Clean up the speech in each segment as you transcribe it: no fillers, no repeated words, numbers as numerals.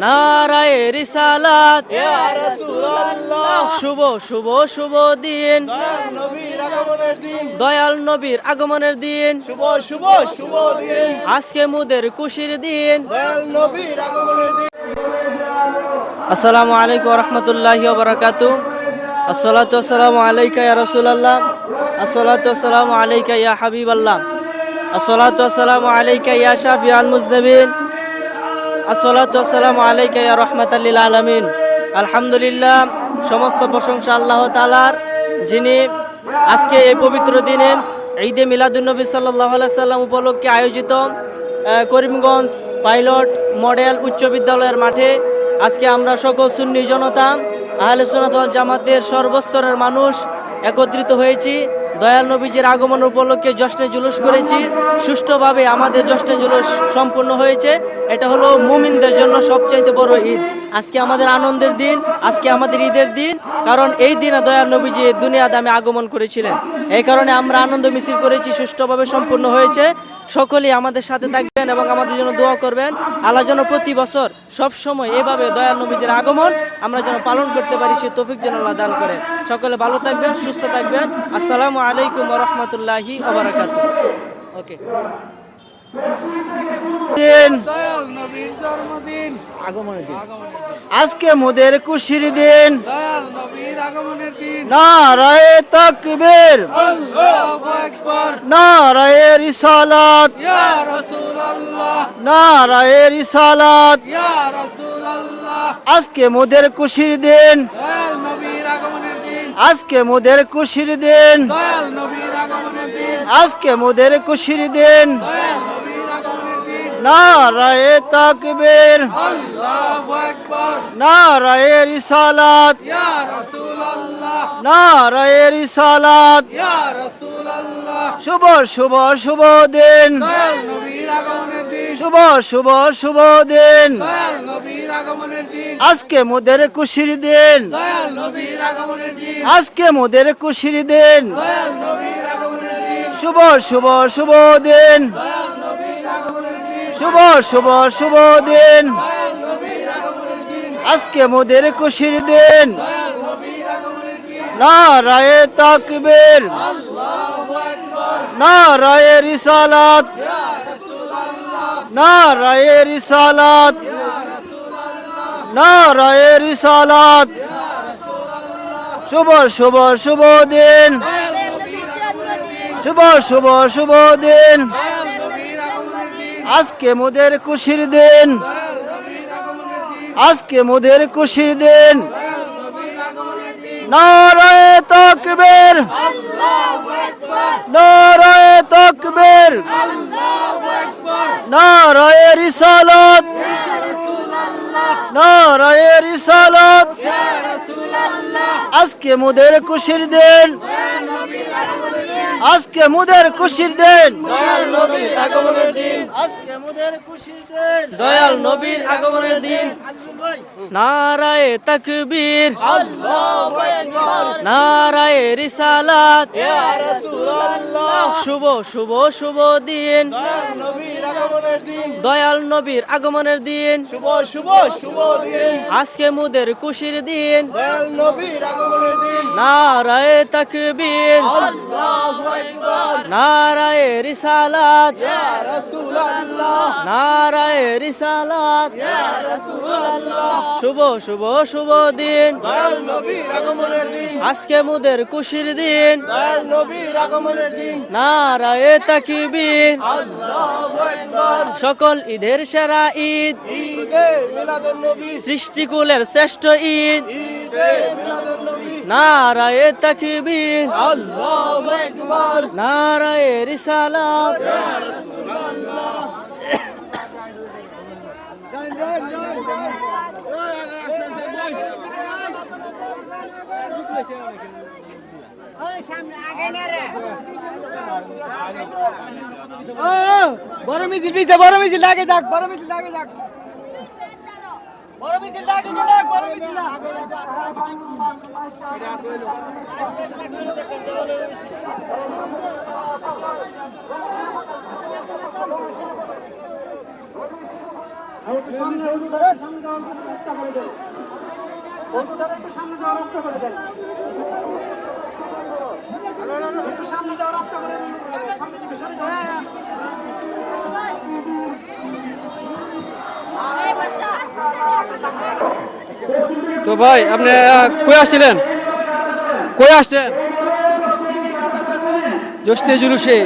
নারায়ে রিসালাত ইয়া রাসূলুল্লাহ শুভ শুভ শুভ দিন দয়াল নবীর আগমনের দিন দয়াল নবীর আগমনের দিন শুভ শুভ শুভ দিন আজকে মুদের খুশির দিন দয়াল নবীর আগমনের দিন আসসালামু আলাইকুম ওয়া রাহমাতুল্লাহি ওয়া বারাকাতুহু আসসালাতু ওয়াসসালামু আলাইকা ইয়া রাসূলুল্লাহ আসসালাতু ওয়াসসালামু আলাইকা ইয়া হাবিবাল্লাহ আসসালাতু ওয়াসসালামু আলাইকা ইয়া শাফিআল মুজনিবিন আসসালাতু ওয়াসসালামু আলাইকা ইয়া রাহমাতাল লিল আলামিন আলহামদুলিল্লাহ সমস্ত প্রশংসা আল্লাহ তাআলার যিনি আজকে এই পবিত্র দিনে ঈদে মিলাদুন্নবী সাল্লাল্লাহু আলাইহি সাল্লাম উপলক্ষে আয়োজিত করিমগঞ্জ পাইলট মডেল উচ্চ বিদ্যালয়ের মাঠে আজকে আমরা সকল সুন্নি জনতা আহলে সুন্নাত ওয়াল জামাতের সর্বস্তরের মানুষ একত্রিত হয়েছি দয়াল নবীজির আগমন উপলক্ষে জশ্নে জুলুস করেছি সুষ্ঠুভাবে আমাদের জশ্নে জুলুস সম্পূর্ণ হয়েছে এটা হলো মুমিনদের জন্য সবচাইতে বড় ঈদ আজকে আমাদের আনন্দের দিন আজকে আমাদের ঈদের দিন কারণ এই দিনে দয়াল নবীজি দুনিয়াতে আগমন করেছিলেন এই কারণে আমরা আনন্দ মিছিল করেছি সুষ্ঠুভাবে সম্পূর্ণ হয়েছে সকলেই আমাদের সাথে থাকবেন এবং আমাদের জন্য দোয়া করবেন আল্লাহ যেন প্রতি বছর সব সময় এভাবে দয়াল নবীজির আগমন আমরা যেন পালন করতে পারি সে তৌফিক যেন আল্লাহ দান করেন সকলে ভালো থাকবেন সুস্থ থাকবেন আসসালামু আলাইকুম ওয়া রাহমাতুল্লাহি ওয়া বারাকাতুহু ওকে দয়াল নবীর জন্মদিন আগমনের দিন আজকে মোদের খুশির দিন দয়াল নবীর আগমনের দিন নারায়ে তাকবীর আল্লাহু আকবার নারায়ে রিসালাত ইয়া রাসূলুল্লাহ নারায়ে রিসালাত ইয়া রাসূলুল্লাহ আজকে মোদের খুশির দিন দয়াল নবীর আগমনের দিন আজকে মোদের খুশির দিন দয়াল নবীর আগমনের দিন আজকে মোদের খুশির দিন দয়াল নবীর আগমনের দিন নারায়ে তাকবীর আল্লাহু আকবার নারায়ে রিসালাত ইয়া রাসূলুল্লাহ নারায়ে রিসালাত ইয়া রাসূলুল্লাহ শুভ শুভ শুভ দিন দয়াল নবীর আগমনের দিন শুভ শুভ শুভ দিন দয়াল নবীর আগমনের দিন আজকে মোদের খুশির দিন দয়াল নবীর আগমনের দিন আজকে মোদের খুশির দিন দয়াল নবীর আগমনের দিন শুভ শুভ শুভ দিন দয়াল নবীর আগমনের দিন শুভ শুভ শুভ দিন দয়াল নবীর আগমনের দিন আজকে মোদের খুশির দিন দয়াল নবীর আগমনের দিন নারায়ে তাকবীর আল্লাহু আকবার নারায়ে রিসালাত ইয়া রাসূলুল্লাহ নারায়ে রিসালাত ইয়া রাসূলুল্লাহ নারায়ে রিসালাত শুভ শুভ শুভ দিন দয়াল নবীর আগমনের দিন শুভ শুভ শুভ দিন দয়াল নবীর আগমনের দিন আজকে মোদের খুশির দিন দয়াল নবীর আগমনের দিন আজকে মোদের খুশির দিন দয়াল নবীর আগমনের দিন নারায়ে তাকবীর আল্লাহু আকবার নারায়ে তাকবীর আল্লাহু আকবার নারায়ে রিসালাত ইয়া রাসূলুল্লাহ নারায়ে রিসালাত ইয়া রাসূলুল্লাহ আজকে মোদের খুশির দিন দয়াল নবীর আগমনের দিন আজকে মোদের খুশির দিন দয়াল নবীর আগমনের দিন আজকে মোদের খুশির দিন দয়াল নবীর আগমনের দিন নারায়ে তাকবীর আল্লাহু আকবার নারায়ে রিসালাত ইয়া রাসূলুল্লাহ শুভ শুভ শুভ দিন দয়াল নবীর আগমনের দিন দয়াল নবীর আগমনের দিন শুভ শুভ শুভ দিন আজকে মুদের খুশির দিন দয়াল নবীর আগমনের দিন নারায়ে তাকবীর আল্লাহু আকবার নারায়ে রিসালাত ইয়া রাসূলুল্লাহ নারায়ে রিসালাত ইয়া রাসূলুল্লাহ শুভ শুভ শুভ দিন দয়াল নবীর আগমনের দিন আজকে মুদের খুশির দিন দয়াল নবীর আগমনের দিন নারায়ে তাকবীর আল্লাহু আকবার সকল ঈদের সেরা ঈদ ঈদে মিলাদুন নবী সৃষ্টিকুলের শ্রেষ্ঠ ঈদ ঈদে মিলাদুন নবী নারায়ে তাকবীর আল্লাহু আকবার নারায়ে রিসালাত বড় মিছিল দিছে বড় মিছিল লাগে যাক বড় মিছিল লাগে যাক বড় মিছিল লাগে গেলে বড় মিছিল না তো ভাই আপনি কই আসছিলেন, কই আসছেন? জোস্তে জুলুসে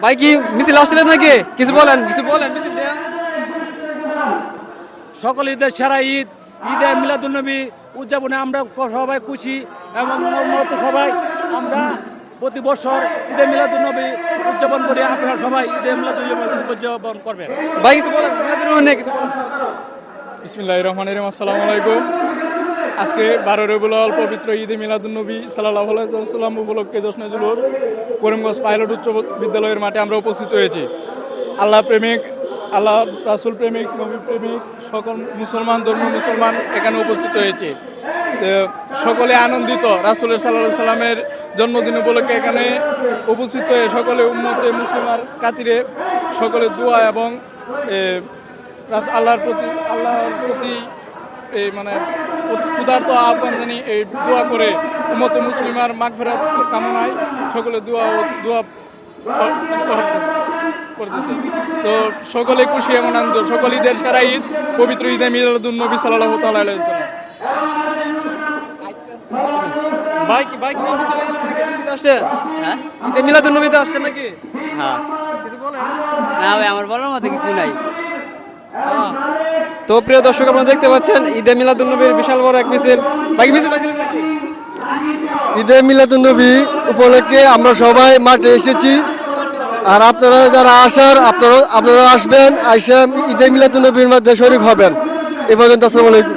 ভাই কি মিছিল আসছিলেন নাকি? কিছু বলেন, কিছু বলেন মিছিল নিয়ে। সকল ঈদের সেরা ঈদ, ঈদে মিলাদুন্নবী উদযাপনে আমরা সবাই খুশি এবং মত সবাই আমরা প্রতি বছর ঈদে মিলাদুন্নবী উদযাপন করি। আপনারা সবাই ঈদে মিলাদুন্নবী উদযাপন করবেন। ভাই কিছু বলেন, মিলাদুন নবী নিয়ে কিছু বলেন। বিসমিল্লাহির রহমানির রহিম। আসসালামু আলাইকুম। আজকে 12 রবিউল আউয়াল পবিত্র ঈদে মিলাদুন্নবী সাল্লাল্লাহু আলাইহি ওয়াসাল্লাম উপলক্ষে 10 জুলুস করিমগঞ্জ পাইলট উচ্চ বিদ্যালয়ের মাঠে আমরা উপস্থিত হয়েছি। আল্লাহ প্রেমিক, আল্লাহ রাসূল প্রেমিক, নবী প্রেমিক সকল মুসলমান, ধর্মীয় মুসলমান এখানে উপস্থিত হয়েছে। তো সকলে আনন্দিত, রাসূলের সাল্লাল্লাহু আলাইহি সাল্লামের জন্মদিন উপলক্ষে এখানে উপস্থিত হয়ে সকলে উম্মতে মুসলিমার খাতিরে সকলে দোয়া এবং আল্লাহর প্রতি এই মানে ক্ষুধার্ত আহ্বান জানি এই দোয়া করে উম্মতে মুসলিমার মাগফিরাত কামনায় সকলে দোয়া করতেছে। তো সকলে খুশি এবং আনন্দ। সকল ঈদের সারা ঈদ পবিত্র ঈদে মিলাদুন্নবী সাল্লাল্লাহু তাআলা আলাইহি ওয়াসাল্লাম। ভাই কি মিছিল আসছেন? হ্যাঁ ঈদে মিলাদুন নবীতে আসছেন নাকি? হ্যাঁ কিছু বলেন। না ভাই আমার বলার মতো কিছু নাই। তো প্রিয় দর্শক আপনারা দেখতে পাচ্ছেন ঈদে মিলাদুন নবীর বিশাল বড় এক মিছিল। ভাই কি মিছিল আসছিলেন নাকি? ঈদে মিলাদুন্নবী উপলক্ষে আমরা সবাই মাঠে এসেছি। আর আপনারা যারা আসার আপনারা আসবেন, আইসা ঈদে মিলাদুন্নবীর মধ্যে শরীক হবেন। এ পর্যন্ত আসসালামু আলাইকুম।